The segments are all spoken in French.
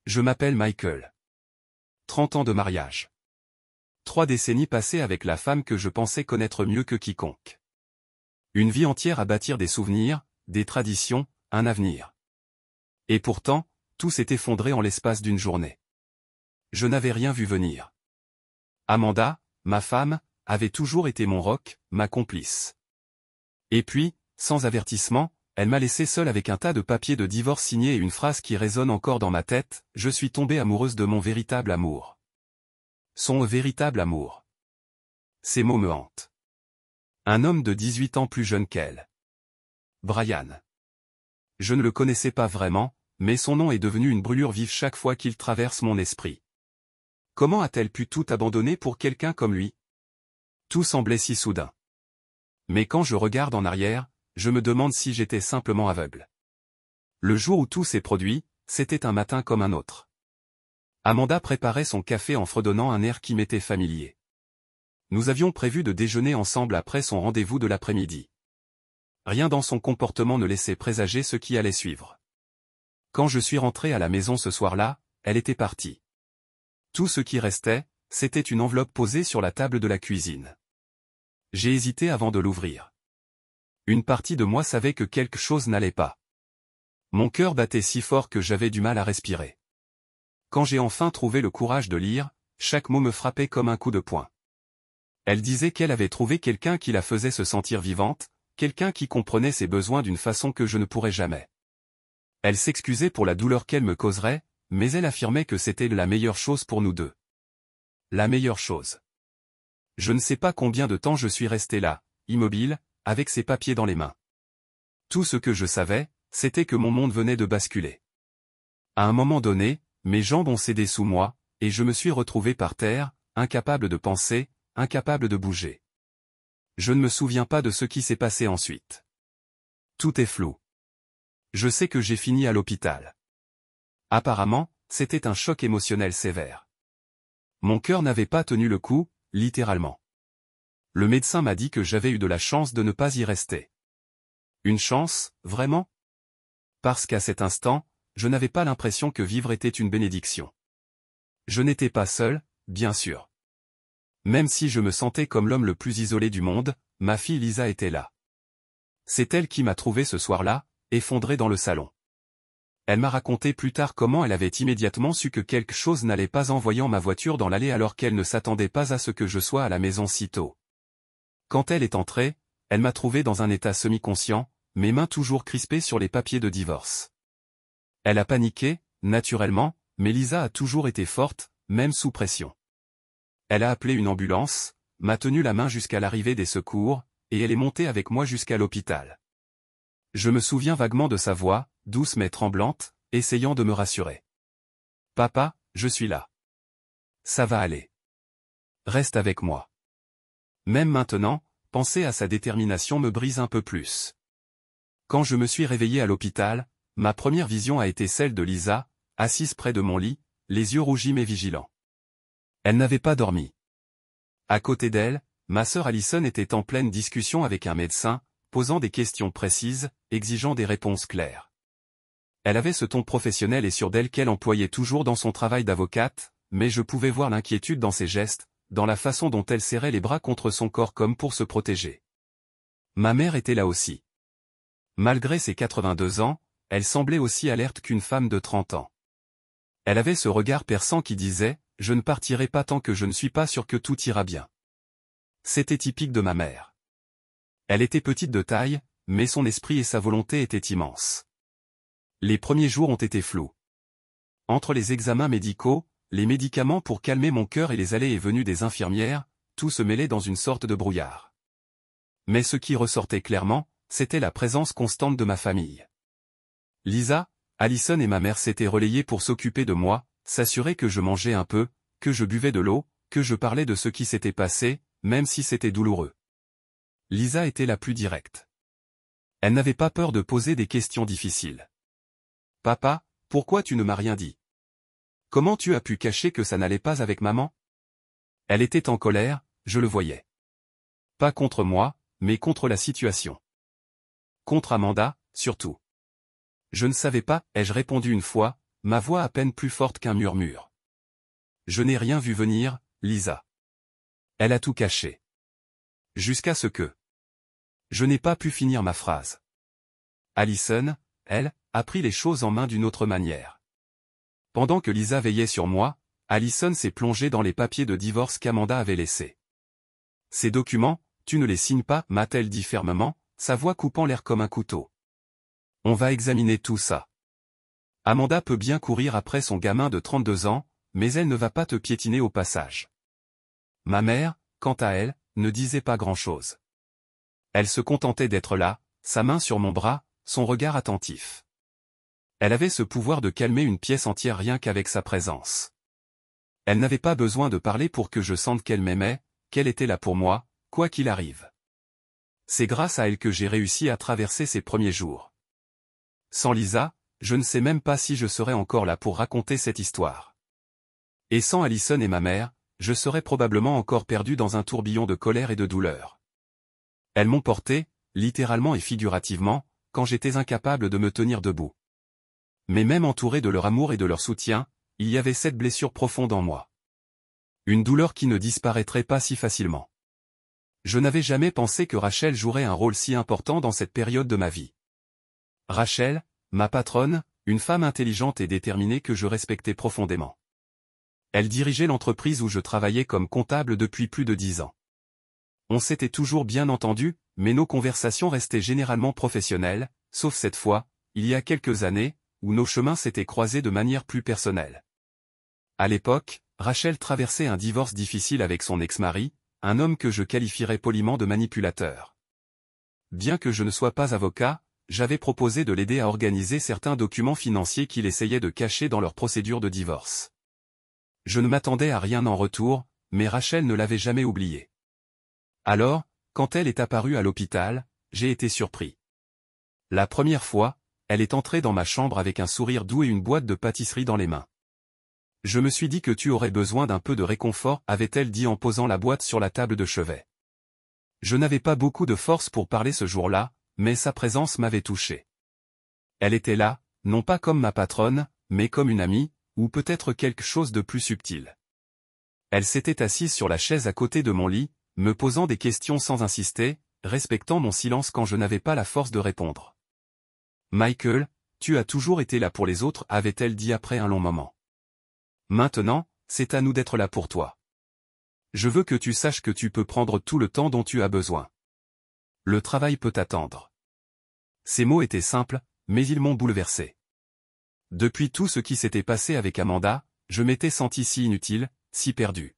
Je m'appelle Michael. 30 ans de mariage. 3 décennies passées avec la femme que je pensais connaître mieux que quiconque. Une vie entière à bâtir des souvenirs, des traditions, un avenir. Et pourtant, tout s'est effondré en l'espace d'une journée. Je n'avais rien vu venir. Amanda, ma femme, avait toujours été mon roc, ma complice. Et puis, sans avertissement, elle m'a laissé seul avec un tas de papiers de divorce signés et une phrase qui résonne encore dans ma tête: je suis tombée amoureuse de mon véritable amour. Son véritable amour. Ces mots me hantent. Un homme de 18 ans plus jeune qu'elle. Brian. Je ne le connaissais pas vraiment, mais son nom est devenu une brûlure vive chaque fois qu'il traverse mon esprit. Comment a-t-elle pu tout abandonner pour quelqu'un comme lui? Tout semblait si soudain. Mais quand je regarde en arrière, je me demande si j'étais simplement aveugle. Le jour où tout s'est produit, c'était un matin comme un autre. Amanda préparait son café en fredonnant un air qui m'était familier. Nous avions prévu de déjeuner ensemble après son rendez-vous de l'après-midi. Rien dans son comportement ne laissait présager ce qui allait suivre. Quand je suis rentré à la maison ce soir-là, elle était partie. Tout ce qui restait, c'était une enveloppe posée sur la table de la cuisine. J'ai hésité avant de l'ouvrir. Une partie de moi savait que quelque chose n'allait pas. Mon cœur battait si fort que j'avais du mal à respirer. Quand j'ai enfin trouvé le courage de lire, chaque mot me frappait comme un coup de poing. Elle disait qu'elle avait trouvé quelqu'un qui la faisait se sentir vivante, quelqu'un qui comprenait ses besoins d'une façon que je ne pourrais jamais. Elle s'excusait pour la douleur qu'elle me causerait, mais elle affirmait que c'était la meilleure chose pour nous deux. La meilleure chose. Je ne sais pas combien de temps je suis resté là, immobile, avec ses papiers dans les mains. Tout ce que je savais, c'était que mon monde venait de basculer. À un moment donné, mes jambes ont cédé sous moi, et je me suis retrouvé par terre, incapable de penser, incapable de bouger. Je ne me souviens pas de ce qui s'est passé ensuite. Tout est flou. Je sais que j'ai fini à l'hôpital. Apparemment, c'était un choc émotionnel sévère. Mon cœur n'avait pas tenu le coup, littéralement. Le médecin m'a dit que j'avais eu de la chance de ne pas y rester. Une chance, vraiment? Parce qu'à cet instant, je n'avais pas l'impression que vivre était une bénédiction. Je n'étais pas seul, bien sûr. Même si je me sentais comme l'homme le plus isolé du monde, ma fille Lisa était là. C'est elle qui m'a trouvé ce soir-là, effondré dans le salon. Elle m'a raconté plus tard comment elle avait immédiatement su que quelque chose n'allait pas en voyant ma voiture dans l'allée alors qu'elle ne s'attendait pas à ce que je sois à la maison si tôt. Quand elle est entrée, elle m'a trouvé dans un état semi-conscient, mes mains toujours crispées sur les papiers de divorce. Elle a paniqué, naturellement, mais Lisa a toujours été forte, même sous pression. Elle a appelé une ambulance, m'a tenu la main jusqu'à l'arrivée des secours, et elle est montée avec moi jusqu'à l'hôpital. Je me souviens vaguement de sa voix, douce mais tremblante, essayant de me rassurer. « Papa, je suis là. Ça va aller. Reste avec moi. » Même maintenant, penser à sa détermination me brise un peu plus. Quand je me suis réveillé à l'hôpital, ma première vision a été celle de Lisa, assise près de mon lit, les yeux rougis mais vigilants. Elle n'avait pas dormi. À côté d'elle, ma sœur Allison était en pleine discussion avec un médecin, posant des questions précises, exigeant des réponses claires. Elle avait ce ton professionnel et sûr d'elle qu'elle employait toujours dans son travail d'avocate, mais je pouvais voir l'inquiétude dans ses gestes, dans la façon dont elle serrait les bras contre son corps comme pour se protéger. Ma mère était là aussi. Malgré ses 82 ans, elle semblait aussi alerte qu'une femme de 30 ans. Elle avait ce regard perçant qui disait « Je ne partirai pas tant que je ne suis pas sûr que tout ira bien ». C'était typique de ma mère. Elle était petite de taille, mais son esprit et sa volonté étaient immenses. Les premiers jours ont été flous. Entre les examens médicaux, les médicaments pour calmer mon cœur et les allées et venues des infirmières, tout se mêlait dans une sorte de brouillard. Mais ce qui ressortait clairement, c'était la présence constante de ma famille. Lisa, Allison et ma mère s'étaient relayées pour s'occuper de moi, s'assurer que je mangeais un peu, que je buvais de l'eau, que je parlais de ce qui s'était passé, même si c'était douloureux. Lisa était la plus directe. Elle n'avait pas peur de poser des questions difficiles. « Papa, pourquoi tu ne m'as rien dit? Comment tu as pu cacher que ça n'allait pas avec maman ?» Elle était en colère, je le voyais. Pas contre moi, mais contre la situation. Contre Amanda, surtout. Je ne savais pas, ai-je répondu une fois, ma voix à peine plus forte qu'un murmure. Je n'ai rien vu venir, Lisa. Elle a tout caché. Jusqu'à ce que... Je n'ai pas pu finir ma phrase. Allison, elle, a pris les choses en main d'une autre manière. Pendant que Lisa veillait sur moi, Allison s'est plongée dans les papiers de divorce qu'Amanda avait laissés. Ces documents, tu ne les signes pas, m'a-t-elle dit fermement, sa voix coupant l'air comme un couteau. On va examiner tout ça. Amanda peut bien courir après son gamin de 32 ans, mais elle ne va pas te piétiner au passage. Ma mère, quant à elle, ne disait pas grand-chose. Elle se contentait d'être là, sa main sur mon bras, son regard attentif. Elle avait ce pouvoir de calmer une pièce entière rien qu'avec sa présence. Elle n'avait pas besoin de parler pour que je sente qu'elle m'aimait, qu'elle était là pour moi, quoi qu'il arrive. C'est grâce à elle que j'ai réussi à traverser ces premiers jours. Sans Lisa, je ne sais même pas si je serais encore là pour raconter cette histoire. Et sans Allison et ma mère, je serais probablement encore perdu dans un tourbillon de colère et de douleur. Elles m'ont porté, littéralement et figurativement, quand j'étais incapable de me tenir debout. Mais même entouré de leur amour et de leur soutien, il y avait cette blessure profonde en moi. Une douleur qui ne disparaîtrait pas si facilement. Je n'avais jamais pensé que Rachel jouerait un rôle si important dans cette période de ma vie. Rachel, ma patronne, une femme intelligente et déterminée que je respectais profondément. Elle dirigeait l'entreprise où je travaillais comme comptable depuis plus de 10 ans. On s'était toujours bien entendu, mais nos conversations restaient généralement professionnelles, sauf cette fois, il y a quelques années, où nos chemins s'étaient croisés de manière plus personnelle. À l'époque, Rachel traversait un divorce difficile avec son ex-mari, un homme que je qualifierais poliment de manipulateur. Bien que je ne sois pas avocat, j'avais proposé de l'aider à organiser certains documents financiers qu'il essayait de cacher dans leur procédure de divorce. Je ne m'attendais à rien en retour, mais Rachel ne l'avait jamais oublié. Alors, quand elle est apparue à l'hôpital, j'ai été surpris. La première fois, elle est entrée dans ma chambre avec un sourire doux et une boîte de pâtisserie dans les mains. Je me suis dit que tu aurais besoin d'un peu de réconfort, avait-elle dit en posant la boîte sur la table de chevet. Je n'avais pas beaucoup de force pour parler ce jour-là, mais sa présence m'avait touché. Elle était là, non pas comme ma patronne, mais comme une amie, ou peut-être quelque chose de plus subtil. Elle s'était assise sur la chaise à côté de mon lit, me posant des questions sans insister, respectant mon silence quand je n'avais pas la force de répondre. Michael, tu as toujours été là pour les autres, avait-elle dit après un long moment. Maintenant, c'est à nous d'être là pour toi. Je veux que tu saches que tu peux prendre tout le temps dont tu as besoin. Le travail peut attendre. Ces mots étaient simples, mais ils m'ont bouleversé. Depuis tout ce qui s'était passé avec Amanda, je m'étais senti si inutile, si perdu.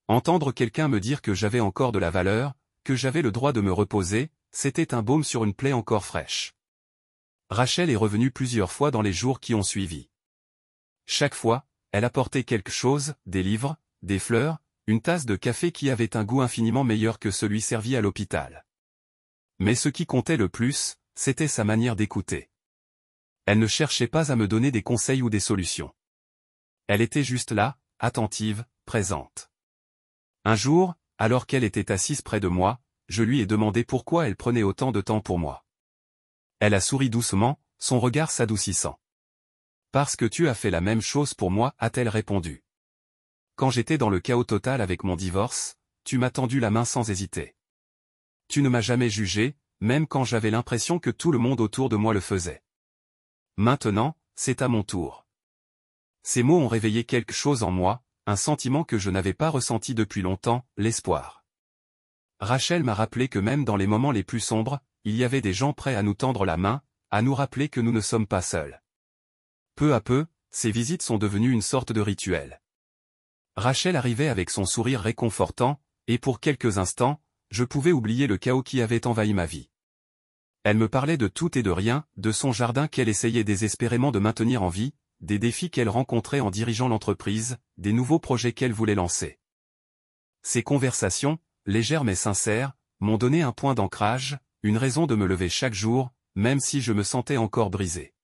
Entendre quelqu'un me dire que j'avais encore de la valeur, que j'avais le droit de me reposer, c'était un baume sur une plaie encore fraîche. Rachel est revenue plusieurs fois dans les jours qui ont suivi. Chaque fois, elle apportait quelque chose, des livres, des fleurs, une tasse de café qui avait un goût infiniment meilleur que celui servi à l'hôpital. Mais ce qui comptait le plus, c'était sa manière d'écouter. Elle ne cherchait pas à me donner des conseils ou des solutions. Elle était juste là, attentive, présente. Un jour, alors qu'elle était assise près de moi, je lui ai demandé pourquoi elle prenait autant de temps pour moi. Elle a souri doucement, son regard s'adoucissant. « Parce que tu as fait la même chose pour moi » a-t-elle répondu. Quand j'étais dans le chaos total avec mon divorce, tu m'as tendu la main sans hésiter. Tu ne m'as jamais jugé, même quand j'avais l'impression que tout le monde autour de moi le faisait. Maintenant, c'est à mon tour. Ces mots ont réveillé quelque chose en moi, un sentiment que je n'avais pas ressenti depuis longtemps, l'espoir. Rachel m'a rappelé que même dans les moments les plus sombres, il y avait des gens prêts à nous tendre la main, à nous rappeler que nous ne sommes pas seuls. Peu à peu, ces visites sont devenues une sorte de rituel. Rachel arrivait avec son sourire réconfortant, et pour quelques instants, je pouvais oublier le chaos qui avait envahi ma vie. Elle me parlait de tout et de rien, de son jardin qu'elle essayait désespérément de maintenir en vie, des défis qu'elle rencontrait en dirigeant l'entreprise, des nouveaux projets qu'elle voulait lancer. Ces conversations, légères mais sincères, m'ont donné un point d'ancrage, une raison de me lever chaque jour, même si je me sentais encore brisé.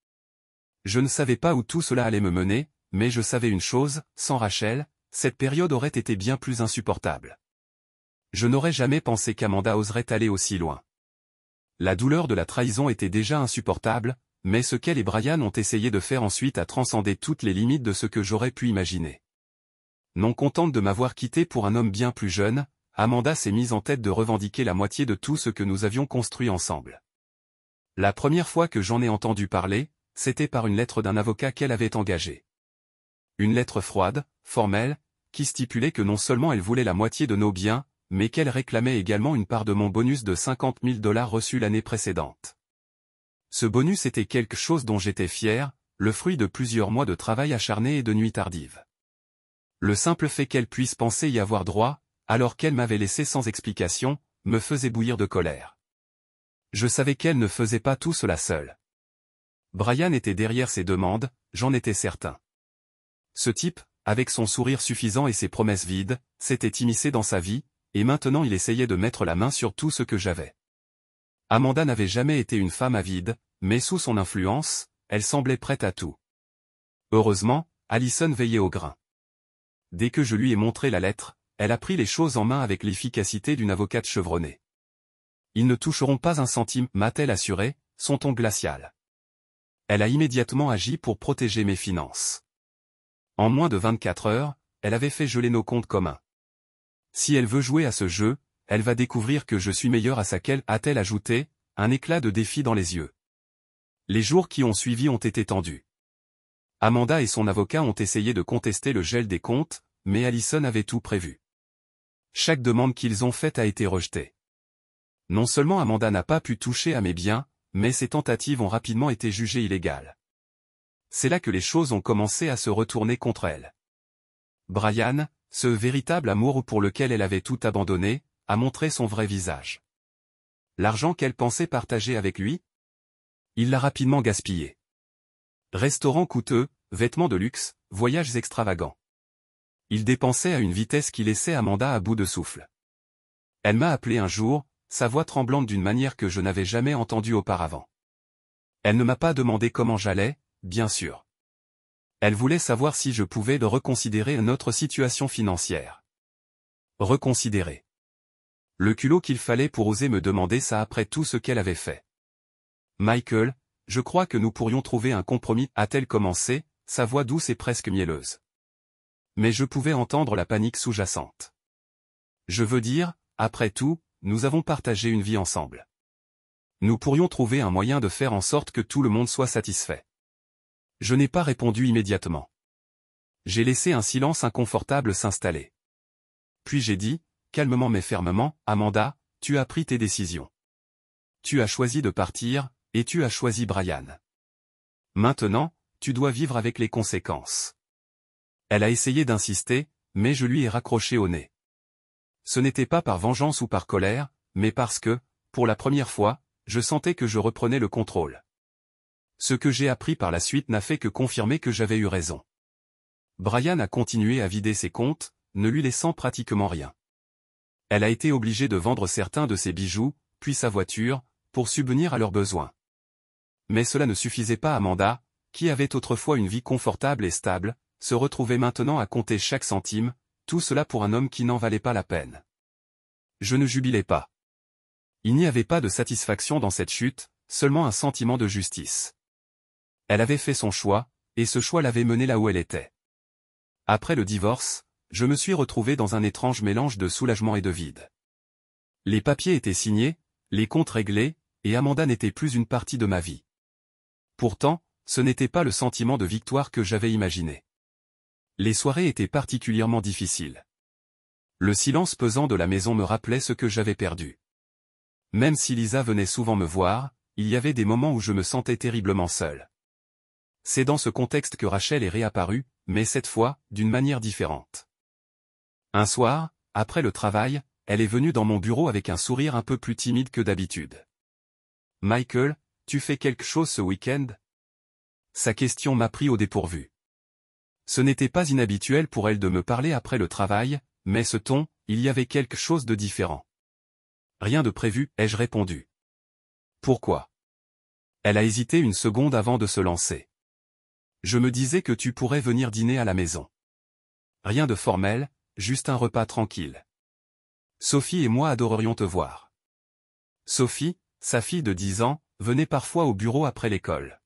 Je ne savais pas où tout cela allait me mener, mais je savais une chose, sans Rachel, cette période aurait été bien plus insupportable. Je n'aurais jamais pensé qu'Amanda oserait aller aussi loin. La douleur de la trahison était déjà insupportable, mais ce qu'elle et Brian ont essayé de faire ensuite a transcendé toutes les limites de ce que j'aurais pu imaginer. Non contente de m'avoir quitté pour un homme bien plus jeune, Amanda s'est mise en tête de revendiquer la moitié de tout ce que nous avions construit ensemble. La première fois que j'en ai entendu parler, c'était par une lettre d'un avocat qu'elle avait engagé. Une lettre froide, formelle, qui stipulait que non seulement elle voulait la moitié de nos biens, mais qu'elle réclamait également une part de mon bonus de 50 000 $ reçu l'année précédente. Ce bonus était quelque chose dont j'étais fier, le fruit de plusieurs mois de travail acharné et de nuits tardives. Le simple fait qu'elle puisse penser y avoir droit, alors qu'elle m'avait laissé sans explication, me faisait bouillir de colère. Je savais qu'elle ne faisait pas tout cela seule. Brian était derrière ses demandes, j'en étais certain. Ce type, avec son sourire suffisant et ses promesses vides, s'était immiscé dans sa vie, et maintenant il essayait de mettre la main sur tout ce que j'avais. Amanda n'avait jamais été une femme avide, mais sous son influence, elle semblait prête à tout. Heureusement, Allison veillait au grain. Dès que je lui ai montré la lettre, elle a pris les choses en main avec l'efficacité d'une avocate chevronnée. Ils ne toucheront pas un centime, m'a-t-elle assuré, son ton glacial. Elle a immédiatement agi pour protéger mes finances. En moins de 24 heures, elle avait fait geler nos comptes communs. Si elle veut jouer à ce jeu, elle va découvrir que je suis meilleur à ça qu'elle, a-t-elle ajouté, un éclat de défi dans les yeux. Les jours qui ont suivi ont été tendus. Amanda et son avocat ont essayé de contester le gel des comptes, mais Allison avait tout prévu. Chaque demande qu'ils ont faite a été rejetée. Non seulement Amanda n'a pas pu toucher à mes biens, mais ses tentatives ont rapidement été jugées illégales. C'est là que les choses ont commencé à se retourner contre elle. Brian, ce véritable amour pour lequel elle avait tout abandonné, a montré son vrai visage. L'argent qu'elle pensait partager avec lui? Il l'a rapidement gaspillé. Restaurants coûteux, vêtements de luxe, voyages extravagants. Il dépensait à une vitesse qui laissait Amanda à bout de souffle. Elle m'a appelé un jour, sa voix tremblante d'une manière que je n'avais jamais entendue auparavant. Elle ne m'a pas demandé comment j'allais, bien sûr. Elle voulait savoir si je pouvais reconsidérer notre situation financière. Reconsidérer. Le culot qu'il fallait pour oser me demander ça après tout ce qu'elle avait fait. Michael, je crois que nous pourrions trouver un compromis, a-t-elle commencé, sa voix douce et presque mielleuse. Mais je pouvais entendre la panique sous-jacente. Je veux dire, après tout, nous avons partagé une vie ensemble. Nous pourrions trouver un moyen de faire en sorte que tout le monde soit satisfait. Je n'ai pas répondu immédiatement. J'ai laissé un silence inconfortable s'installer. Puis j'ai dit, calmement mais fermement, Amanda, tu as pris tes décisions. Tu as choisi de partir, et tu as choisi Brian. Maintenant, tu dois vivre avec les conséquences. Elle a essayé d'insister, mais je lui ai raccroché au nez. Ce n'était pas par vengeance ou par colère, mais parce que, pour la première fois, je sentais que je reprenais le contrôle. Ce que j'ai appris par la suite n'a fait que confirmer que j'avais eu raison. Brian a continué à vider ses comptes, ne lui laissant pratiquement rien. Elle a été obligée de vendre certains de ses bijoux, puis sa voiture, pour subvenir à leurs besoins. Mais cela ne suffisait pas à Amanda, qui avait autrefois une vie confortable et stable, se retrouvait maintenant à compter chaque centime, tout cela pour un homme qui n'en valait pas la peine. Je ne jubilais pas. Il n'y avait pas de satisfaction dans cette chute, seulement un sentiment de justice. Elle avait fait son choix, et ce choix l'avait menée là où elle était. Après le divorce, je me suis retrouvé dans un étrange mélange de soulagement et de vide. Les papiers étaient signés, les comptes réglés, et Amanda n'était plus une partie de ma vie. Pourtant, ce n'était pas le sentiment de victoire que j'avais imaginé. Les soirées étaient particulièrement difficiles. Le silence pesant de la maison me rappelait ce que j'avais perdu. Même si Lisa venait souvent me voir, il y avait des moments où je me sentais terriblement seul. C'est dans ce contexte que Rachel est réapparue, mais cette fois, d'une manière différente. Un soir, après le travail, elle est venue dans mon bureau avec un sourire un peu plus timide que d'habitude. « Michael, tu fais quelque chose ce week-end » Sa question m'a pris au dépourvu. Ce n'était pas inhabituel pour elle de me parler après le travail, mais ce ton, il y avait quelque chose de différent. « Rien de prévu, ai-je répondu. « Pourquoi » Elle a hésité une seconde avant de se lancer. « Je me disais que tu pourrais venir dîner à la maison. » Rien de formel, juste un repas tranquille. Sophie et moi adorerions te voir. Sophie, sa fille de 10 ans, venait parfois au bureau après l'école.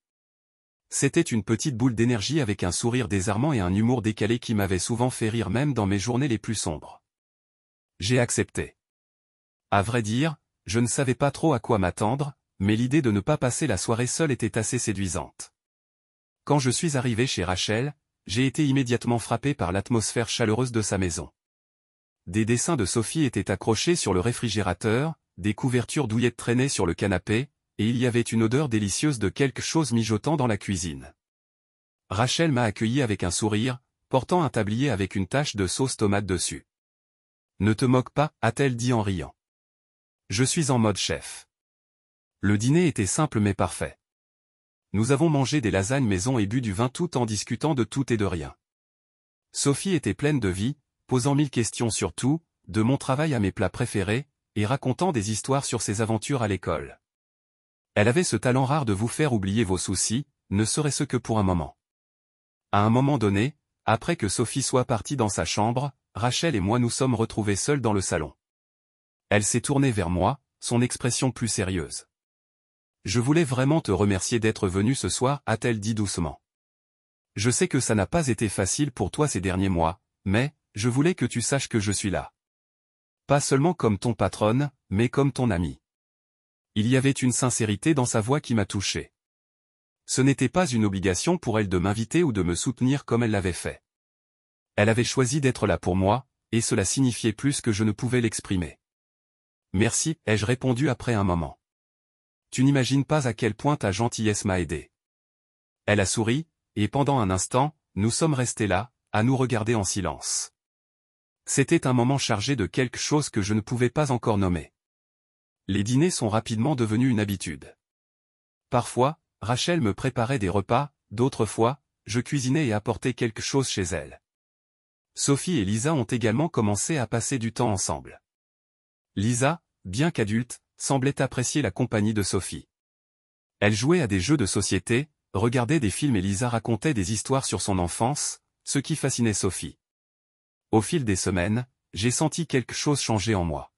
C'était une petite boule d'énergie avec un sourire désarmant et un humour décalé qui m'avait souvent fait rire même dans mes journées les plus sombres. J'ai accepté. À vrai dire, je ne savais pas trop à quoi m'attendre, mais l'idée de ne pas passer la soirée seule était assez séduisante. Quand je suis arrivé chez Rachel, j'ai été immédiatement frappé par l'atmosphère chaleureuse de sa maison. Des dessins de Sophie étaient accrochés sur le réfrigérateur, des couvertures douillettes traînaient sur le canapé, et il y avait une odeur délicieuse de quelque chose mijotant dans la cuisine. Rachel m'a accueilli avec un sourire, portant un tablier avec une tache de sauce tomate dessus. « Ne te moque pas » a-t-elle dit en riant. Je suis en mode chef. Le dîner était simple mais parfait. Nous avons mangé des lasagnes maison et bu du vin tout en discutant de tout et de rien. Sophie était pleine de vie, posant 1000 questions sur tout, de mon travail à mes plats préférés, et racontant des histoires sur ses aventures à l'école. Elle avait ce talent rare de vous faire oublier vos soucis, ne serait-ce que pour un moment. À un moment donné, après que Sophie soit partie dans sa chambre, Rachel et moi nous sommes retrouvés seuls dans le salon. Elle s'est tournée vers moi, son expression plus sérieuse. « Je voulais vraiment te remercier d'être venu ce soir » a-t-elle dit doucement. « Je sais que ça n'a pas été facile pour toi ces derniers mois, mais, je voulais que tu saches que je suis là. Pas seulement comme ton patronne, mais comme ton amie. » Il y avait une sincérité dans sa voix qui m'a touché. Ce n'était pas une obligation pour elle de m'inviter ou de me soutenir comme elle l'avait fait. Elle avait choisi d'être là pour moi, et cela signifiait plus que je ne pouvais l'exprimer. « Merci » ai-je répondu après un moment. « Tu n'imagines pas à quel point ta gentillesse m'a aidé. » Elle a souri, et pendant un instant, nous sommes restés là, à nous regarder en silence. C'était un moment chargé de quelque chose que je ne pouvais pas encore nommer. Les dîners sont rapidement devenus une habitude. Parfois, Rachel me préparait des repas, d'autres fois, je cuisinais et apportais quelque chose chez elle. Sophie et Lisa ont également commencé à passer du temps ensemble. Lisa, bien qu'adulte, semblait apprécier la compagnie de Sophie. Elle jouait à des jeux de société, regardait des films et Lisa racontait des histoires sur son enfance, ce qui fascinait Sophie. Au fil des semaines, j'ai senti quelque chose changer en moi.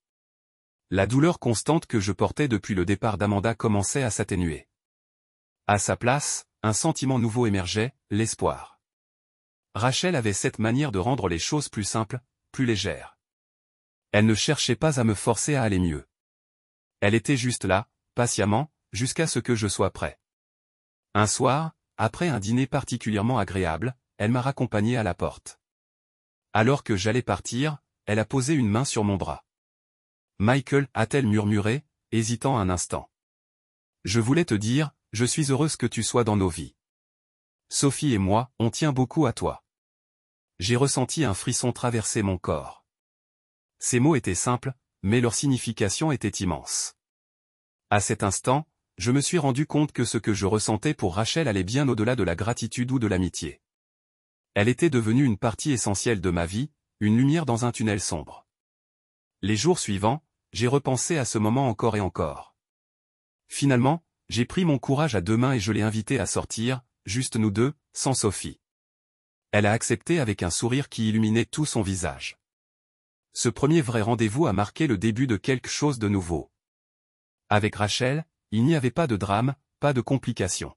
La douleur constante que je portais depuis le départ d'Amanda commençait à s'atténuer. À sa place, un sentiment nouveau émergeait, l'espoir. Rachel avait cette manière de rendre les choses plus simples, plus légères. Elle ne cherchait pas à me forcer à aller mieux. Elle était juste là, patiemment, jusqu'à ce que je sois prêt. Un soir, après un dîner particulièrement agréable, elle m'a raccompagné à la porte. Alors que j'allais partir, elle a posé une main sur mon bras. « Michael » a-t-elle murmuré, hésitant un instant. « Je voulais te dire, je suis heureuse que tu sois dans nos vies. Sophie et moi, on tient beaucoup à toi. » J'ai ressenti un frisson traverser mon corps. Ces mots étaient simples, mais leur signification était immense. À cet instant, je me suis rendu compte que ce que je ressentais pour Rachel allait bien au-delà de la gratitude ou de l'amitié. Elle était devenue une partie essentielle de ma vie, une lumière dans un tunnel sombre. Les jours suivants, j'ai repensé à ce moment encore et encore. Finalement, j'ai pris mon courage à deux mains et je l'ai invitée à sortir, juste nous deux, sans Sophie. Elle a accepté avec un sourire qui illuminait tout son visage. Ce premier vrai rendez-vous a marqué le début de quelque chose de nouveau. Avec Rachel, il n'y avait pas de drame, pas de complications.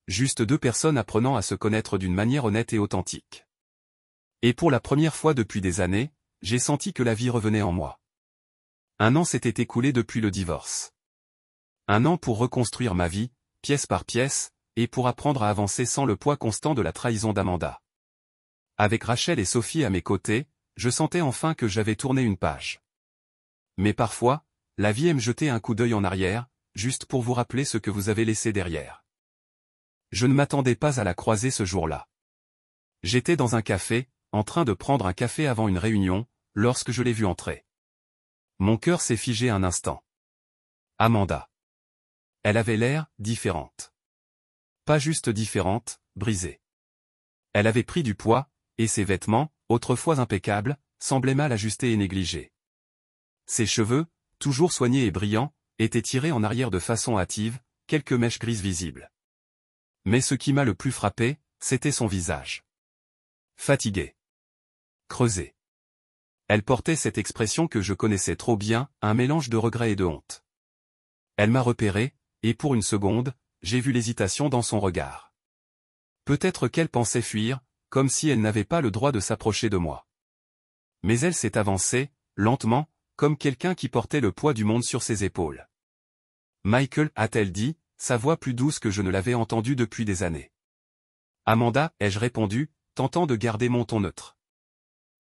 Juste deux personnes apprenant à se connaître d'une manière honnête et authentique. Et pour la première fois depuis des années, j'ai senti que la vie revenait en moi. Un an s'était écoulé depuis le divorce. Un an pour reconstruire ma vie, pièce par pièce, et pour apprendre à avancer sans le poids constant de la trahison d'Amanda. Avec Rachel et Sophie à mes côtés, je sentais enfin que j'avais tourné une page. Mais parfois, la vie aime jeter un coup d'œil en arrière, juste pour vous rappeler ce que vous avez laissé derrière. Je ne m'attendais pas à la croiser ce jour-là. J'étais dans un café, en train de prendre un café avant une réunion, lorsque je l'ai vue entrer. Mon cœur s'est figé un instant. Amanda. Elle avait l'air différente. Pas juste différente, brisée. Elle avait pris du poids, et ses vêtements, autrefois impeccables, semblaient mal ajustés et négligés. Ses cheveux, toujours soignés et brillants, étaient tirés en arrière de façon hâtive, quelques mèches grises visibles. Mais ce qui m'a le plus frappé, c'était son visage. Fatigué. Creusé. Elle portait cette expression que je connaissais trop bien, un mélange de regret et de honte. Elle m'a repéré, et pour une seconde, j'ai vu l'hésitation dans son regard. Peut-être qu'elle pensait fuir, comme si elle n'avait pas le droit de s'approcher de moi. Mais elle s'est avancée, lentement, comme quelqu'un qui portait le poids du monde sur ses épaules. Michael, a-t-elle dit, sa voix plus douce que je ne l'avais entendue depuis des années. Amanda, ai-je répondu, tentant de garder mon ton neutre.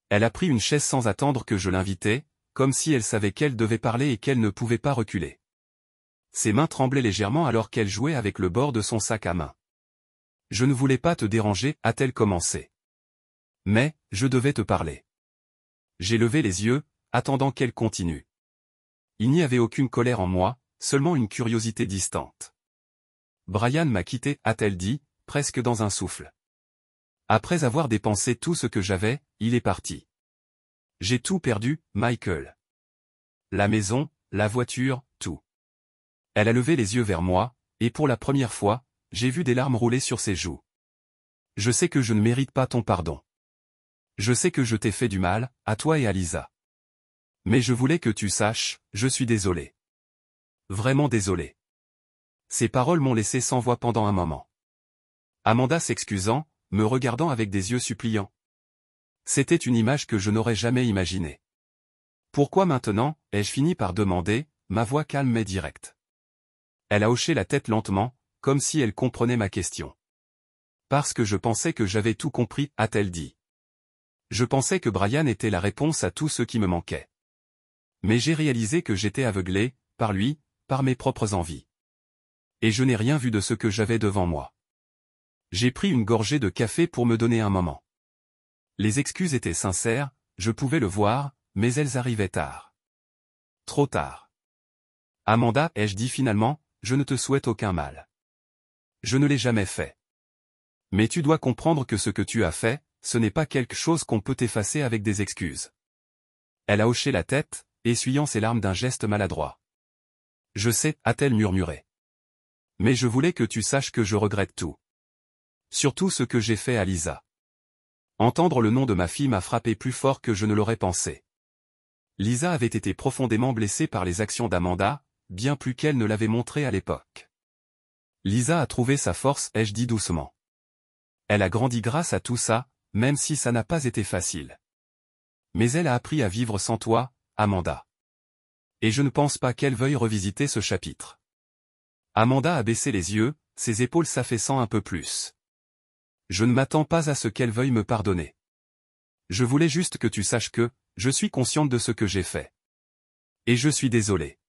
Elle a pris une chaise sans attendre que je l'invitais, comme si elle savait qu'elle devait parler et qu'elle ne pouvait pas reculer. Ses mains tremblaient légèrement alors qu'elle jouait avec le bord de son sac à main. Je ne voulais pas te déranger, a-t-elle commencé. Mais, je devais te parler. J'ai levé les yeux, attendant qu'elle continue. Il n'y avait aucune colère en moi, seulement une curiosité distante. Brian m'a quitté, a-t-elle dit, presque dans un souffle. Après avoir dépensé tout ce que j'avais, il est parti. J'ai tout perdu, Michael. La maison, la voiture, tout. Elle a levé les yeux vers moi, et pour la première fois, j'ai vu des larmes rouler sur ses joues. Je sais que je ne mérite pas ton pardon. Je sais que je t'ai fait du mal, à toi et à Lisa. Mais je voulais que tu saches, je suis désolé. Vraiment désolé. Ces paroles m'ont laissé sans voix pendant un moment. Amanda s'excusant, me regardant avec des yeux suppliants. C'était une image que je n'aurais jamais imaginée. Pourquoi maintenant, ai-je fini par demander, ma voix calme mais directe. Elle a hoché la tête lentement, comme si elle comprenait ma question. Parce que je pensais que j'avais tout compris, a-t-elle dit. Je pensais que Brian était la réponse à tout ce qui me manquait. Mais j'ai réalisé que j'étais aveuglé, par lui, par mes propres envies. Et je n'ai rien vu de ce que j'avais devant moi. J'ai pris une gorgée de café pour me donner un moment. Les excuses étaient sincères, je pouvais le voir, mais elles arrivaient tard. Trop tard. Amanda, ai-je dit finalement, je ne te souhaite aucun mal. Je ne l'ai jamais fait. Mais tu dois comprendre que ce que tu as fait, ce n'est pas quelque chose qu'on peut effacer avec des excuses. Elle a hoché la tête, essuyant ses larmes d'un geste maladroit. Je sais, a-t-elle murmuré. Mais je voulais que tu saches que je regrette tout. Surtout ce que j'ai fait à Lisa. Entendre le nom de ma fille m'a frappé plus fort que je ne l'aurais pensé. Lisa avait été profondément blessée par les actions d'Amanda, bien plus qu'elle ne l'avait montré à l'époque. Lisa a trouvé sa force, ai-je dit doucement. Elle a grandi grâce à tout ça, même si ça n'a pas été facile. Mais elle a appris à vivre sans toi, Amanda. Et je ne pense pas qu'elle veuille revisiter ce chapitre. Amanda a baissé les yeux, ses épaules s'affaissant un peu plus. Je ne m'attends pas à ce qu'elle veuille me pardonner. Je voulais juste que tu saches que, je suis consciente de ce que j'ai fait. Et je suis désolé.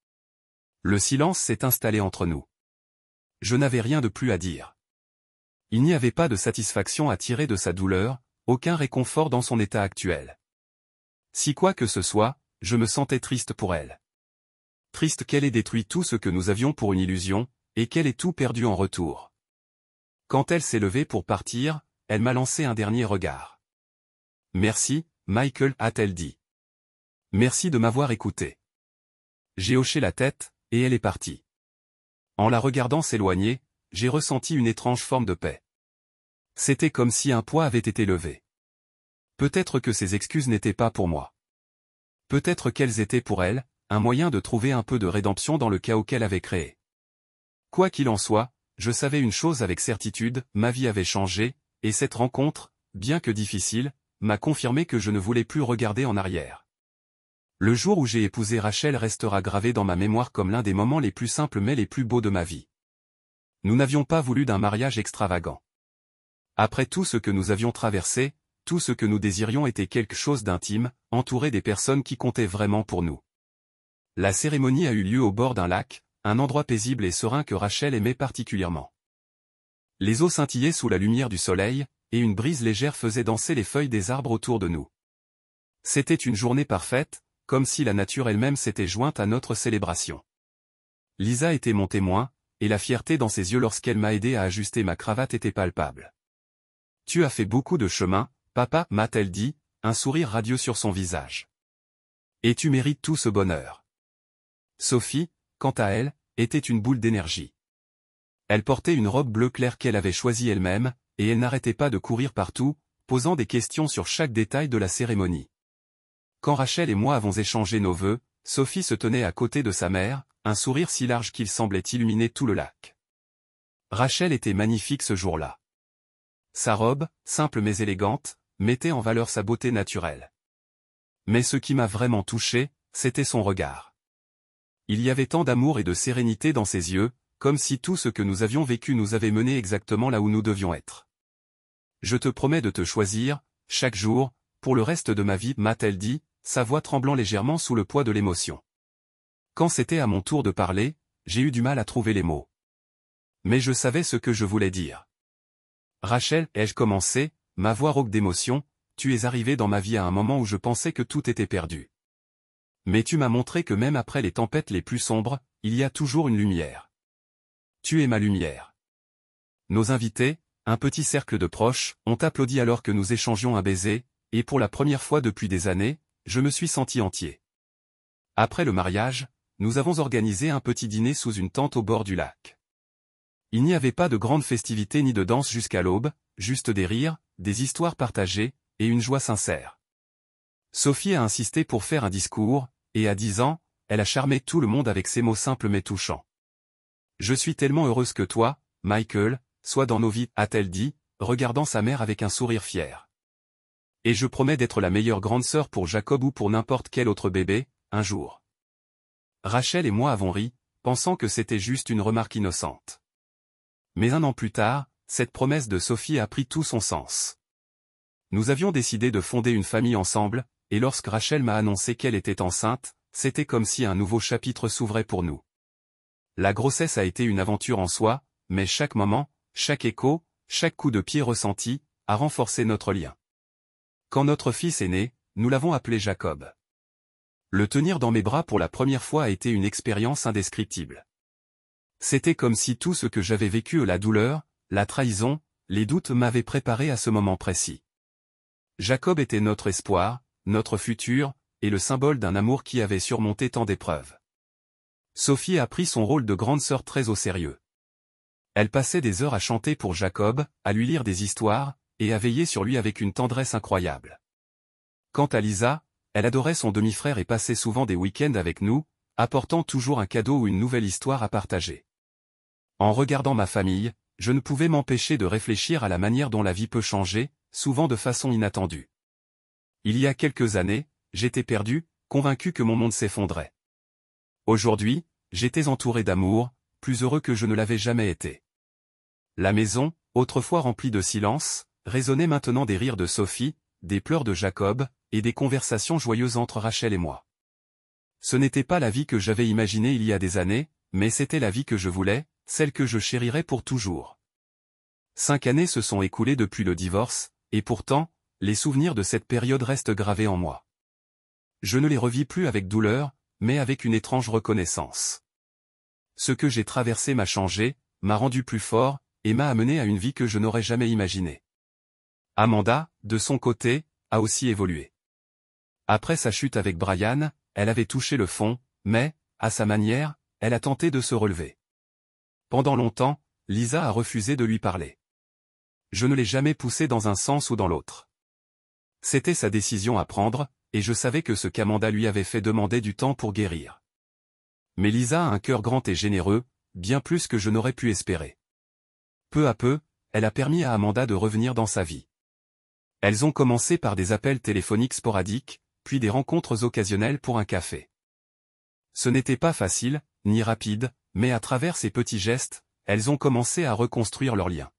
Le silence s'est installé entre nous. Je n'avais rien de plus à dire. Il n'y avait pas de satisfaction à tirer de sa douleur, aucun réconfort dans son état actuel. Si quoi que ce soit, je me sentais triste pour elle. Triste qu'elle ait détruit tout ce que nous avions pour une illusion, et qu'elle ait tout perdu en retour. Quand elle s'est levée pour partir, elle m'a lancé un dernier regard. Merci, Michael, a-t-elle dit. Merci de m'avoir écouté. J'ai hoché la tête, et elle est partie. En la regardant s'éloigner, j'ai ressenti une étrange forme de paix. C'était comme si un poids avait été levé. Peut-être que ces excuses n'étaient pas pour moi. Peut-être qu'elles étaient pour elle, un moyen de trouver un peu de rédemption dans le chaos qu'elle avait créé. Quoi qu'il en soit, je savais une chose avec certitude, ma vie avait changé, et cette rencontre, bien que difficile, m'a confirmé que je ne voulais plus regarder en arrière. Le jour où j'ai épousé Rachel restera gravé dans ma mémoire comme l'un des moments les plus simples mais les plus beaux de ma vie. Nous n'avions pas voulu d'un mariage extravagant. Après tout ce que nous avions traversé, tout ce que nous désirions était quelque chose d'intime, entouré des personnes qui comptaient vraiment pour nous. La cérémonie a eu lieu au bord d'un lac, un endroit paisible et serein que Rachel aimait particulièrement. Les eaux scintillaient sous la lumière du soleil, et une brise légère faisait danser les feuilles des arbres autour de nous. C'était une journée parfaite, comme si la nature elle-même s'était jointe à notre célébration. Lisa était mon témoin, et la fierté dans ses yeux lorsqu'elle m'a aidé à ajuster ma cravate était palpable. « Tu as fait beaucoup de chemin, papa, m'a-t-elle dit, un sourire radieux sur son visage. Et tu mérites tout ce bonheur. » Sophie, quant à elle, était une boule d'énergie. Elle portait une robe bleu clair qu'elle avait choisie elle-même, et elle n'arrêtait pas de courir partout, posant des questions sur chaque détail de la cérémonie. Quand Rachel et moi avons échangé nos vœux, Sophie se tenait à côté de sa mère, un sourire si large qu'il semblait illuminer tout le lac. Rachel était magnifique ce jour-là. Sa robe, simple mais élégante, mettait en valeur sa beauté naturelle. Mais ce qui m'a vraiment touché, c'était son regard. Il y avait tant d'amour et de sérénité dans ses yeux, comme si tout ce que nous avions vécu nous avait menés exactement là où nous devions être. Je te promets de te choisir, chaque jour, pour le reste de ma vie, m'a-t-elle dit, sa voix tremblant légèrement sous le poids de l'émotion. Quand c'était à mon tour de parler, j'ai eu du mal à trouver les mots. Mais je savais ce que je voulais dire. Rachel, ai-je commencé, ma voix rauque d'émotion, tu es arrivée dans ma vie à un moment où je pensais que tout était perdu. Mais tu m'as montré que même après les tempêtes les plus sombres, il y a toujours une lumière. Tu es ma lumière. Nos invités, un petit cercle de proches, ont applaudi alors que nous échangions un baiser, et pour la première fois depuis des années, je me suis senti entier. Après le mariage, nous avons organisé un petit dîner sous une tente au bord du lac. Il n'y avait pas de grandes festivités ni de danse jusqu'à l'aube, juste des rires, des histoires partagées, et une joie sincère. Sophie a insisté pour faire un discours, et à 10 ans, elle a charmé tout le monde avec ses mots simples mais touchants. Je suis tellement heureuse que toi, Michael, sois dans nos vies, a-t-elle dit, regardant sa mère avec un sourire fier. Et je promets d'être la meilleure grande sœur pour Jacob ou pour n'importe quel autre bébé, un jour. Rachel et moi avons ri, pensant que c'était juste une remarque innocente. Mais un an plus tard, cette promesse de Sophie a pris tout son sens. Nous avions décidé de fonder une famille ensemble, et lorsque Rachel m'a annoncé qu'elle était enceinte, c'était comme si un nouveau chapitre s'ouvrait pour nous. La grossesse a été une aventure en soi, mais chaque moment, chaque écho, chaque coup de pied ressenti, a renforcé notre lien. Quand notre fils est né, nous l'avons appelé Jacob. Le tenir dans mes bras pour la première fois a été une expérience indescriptible. C'était comme si tout ce que j'avais vécu, la douleur, la trahison, les doutes m'avaient préparé à ce moment précis. Jacob était notre espoir, notre futur, et le symbole d'un amour qui avait surmonté tant d'épreuves. Sophie a pris son rôle de grande sœur très au sérieux. Elle passait des heures à chanter pour Jacob, à lui lire des histoires, et à veiller sur lui avec une tendresse incroyable. Quant à Lisa, elle adorait son demi-frère et passait souvent des week-ends avec nous, apportant toujours un cadeau ou une nouvelle histoire à partager. En regardant ma famille, je ne pouvais m'empêcher de réfléchir à la manière dont la vie peut changer, souvent de façon inattendue. Il y a quelques années, j'étais perdu, convaincu que mon monde s'effondrait. Aujourd'hui, j'étais entouré d'amour, plus heureux que je ne l'avais jamais été. La maison, autrefois remplie de silence, résonnait maintenant des rires de Sophie, des pleurs de Jacob, et des conversations joyeuses entre Rachel et moi. Ce n'était pas la vie que j'avais imaginée il y a des années, mais c'était la vie que je voulais, celle que je chérirais pour toujours. 5 années se sont écoulées depuis le divorce, et pourtant, les souvenirs de cette période restent gravés en moi. Je ne les revis plus avec douleur, mais avec une étrange reconnaissance. Ce que j'ai traversé m'a changé, m'a rendu plus fort, et m'a amené à une vie que je n'aurais jamais imaginée. Amanda, de son côté, a aussi évolué. Après sa chute avec Brian, elle avait touché le fond, mais, à sa manière, elle a tenté de se relever. Pendant longtemps, Lisa a refusé de lui parler. Je ne l'ai jamais poussée dans un sens ou dans l'autre. C'était sa décision à prendre, et je savais que ce qu'Amanda lui avait fait demandait du temps pour guérir. Mais Lisa a un cœur grand et généreux, bien plus que je n'aurais pu espérer. Peu à peu, elle a permis à Amanda de revenir dans sa vie. Elles ont commencé par des appels téléphoniques sporadiques, puis des rencontres occasionnelles pour un café. Ce n'était pas facile, ni rapide, mais à travers ces petits gestes, elles ont commencé à reconstruire leur lien.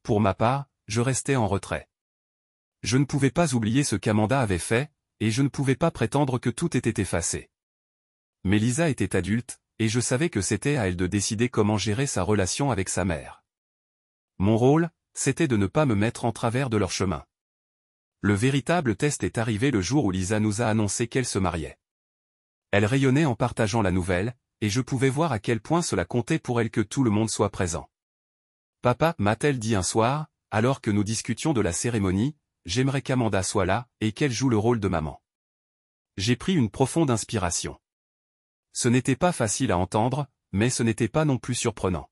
Pour ma part, je restais en retrait. Je ne pouvais pas oublier ce qu'Amanda avait fait, et je ne pouvais pas prétendre que tout était effacé. Mais Lisa était adulte, et je savais que c'était à elle de décider comment gérer sa relation avec sa mère. Mon rôle, c'était de ne pas me mettre en travers de leur chemin. Le véritable test est arrivé le jour où Lisa nous a annoncé qu'elle se mariait. Elle rayonnait en partageant la nouvelle, et je pouvais voir à quel point cela comptait pour elle que tout le monde soit présent. Papa, m'a-t-elle dit un soir, alors que nous discutions de la cérémonie, j'aimerais qu'Amanda soit là, et qu'elle joue le rôle de maman. J'ai pris une profonde inspiration. Ce n'était pas facile à entendre, mais ce n'était pas non plus surprenant.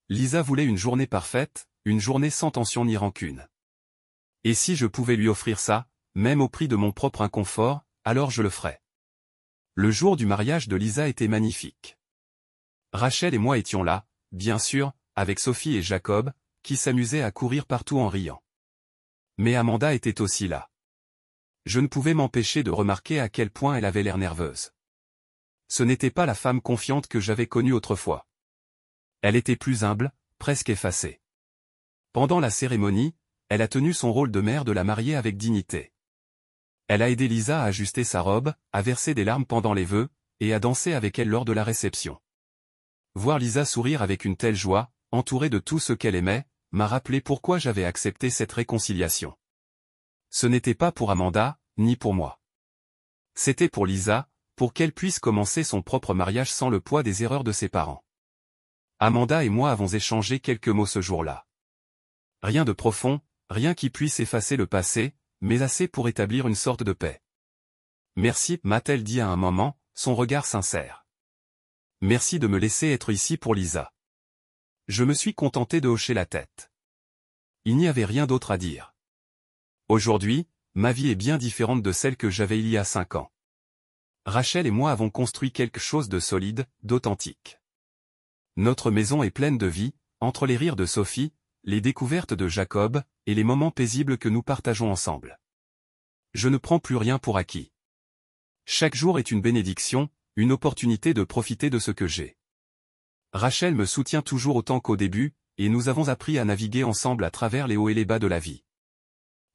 Lisa voulait une journée parfaite, une journée sans tension ni rancune. Et si je pouvais lui offrir ça, même au prix de mon propre inconfort, alors je le ferais. Le jour du mariage de Lisa était magnifique. Rachel et moi étions là, bien sûr, avec Sophie et Jacob, qui s'amusait à courir partout en riant. Mais Amanda était aussi là. Je ne pouvais m'empêcher de remarquer à quel point elle avait l'air nerveuse. Ce n'était pas la femme confiante que j'avais connue autrefois. Elle était plus humble, presque effacée. Pendant la cérémonie, elle a tenu son rôle de mère de la mariée avec dignité. Elle a aidé Lisa à ajuster sa robe, à verser des larmes pendant les vœux, et à danser avec elle lors de la réception. Voir Lisa sourire avec une telle joie, entourée de tout ce qu'elle aimait, m'a rappelé pourquoi j'avais accepté cette réconciliation. Ce n'était pas pour Amanda, ni pour moi. C'était pour Lisa, pour qu'elle puisse commencer son propre mariage sans le poids des erreurs de ses parents. Amanda et moi avons échangé quelques mots ce jour-là. Rien de profond, rien qui puisse effacer le passé, mais assez pour établir une sorte de paix. Merci, m'a-t-elle dit à un moment, son regard sincère. Merci de me laisser être ici pour Lisa. Je me suis contenté de hocher la tête. Il n'y avait rien d'autre à dire. Aujourd'hui, ma vie est bien différente de celle que j'avais il y a 5 ans. Rachel et moi avons construit quelque chose de solide, d'authentique. Notre maison est pleine de vie, entre les rires de Sophie, les découvertes de Jacob, et les moments paisibles que nous partageons ensemble. Je ne prends plus rien pour acquis. Chaque jour est une bénédiction, une opportunité de profiter de ce que j'ai. Rachel me soutient toujours autant qu'au début, et nous avons appris à naviguer ensemble à travers les hauts et les bas de la vie.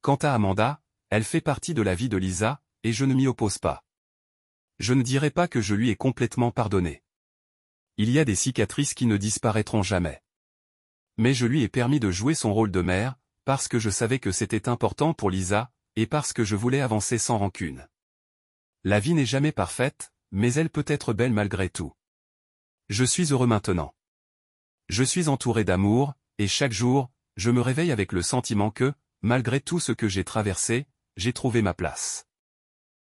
Quant à Amanda, elle fait partie de la vie de Lisa, et je ne m'y oppose pas. Je ne dirai pas que je lui ai complètement pardonné. Il y a des cicatrices qui ne disparaîtront jamais. Mais je lui ai permis de jouer son rôle de mère, parce que je savais que c'était important pour Lisa, et parce que je voulais avancer sans rancune. La vie n'est jamais parfaite, mais elle peut être belle malgré tout. Je suis heureux maintenant. Je suis entouré d'amour, et chaque jour, je me réveille avec le sentiment que, malgré tout ce que j'ai traversé, j'ai trouvé ma place.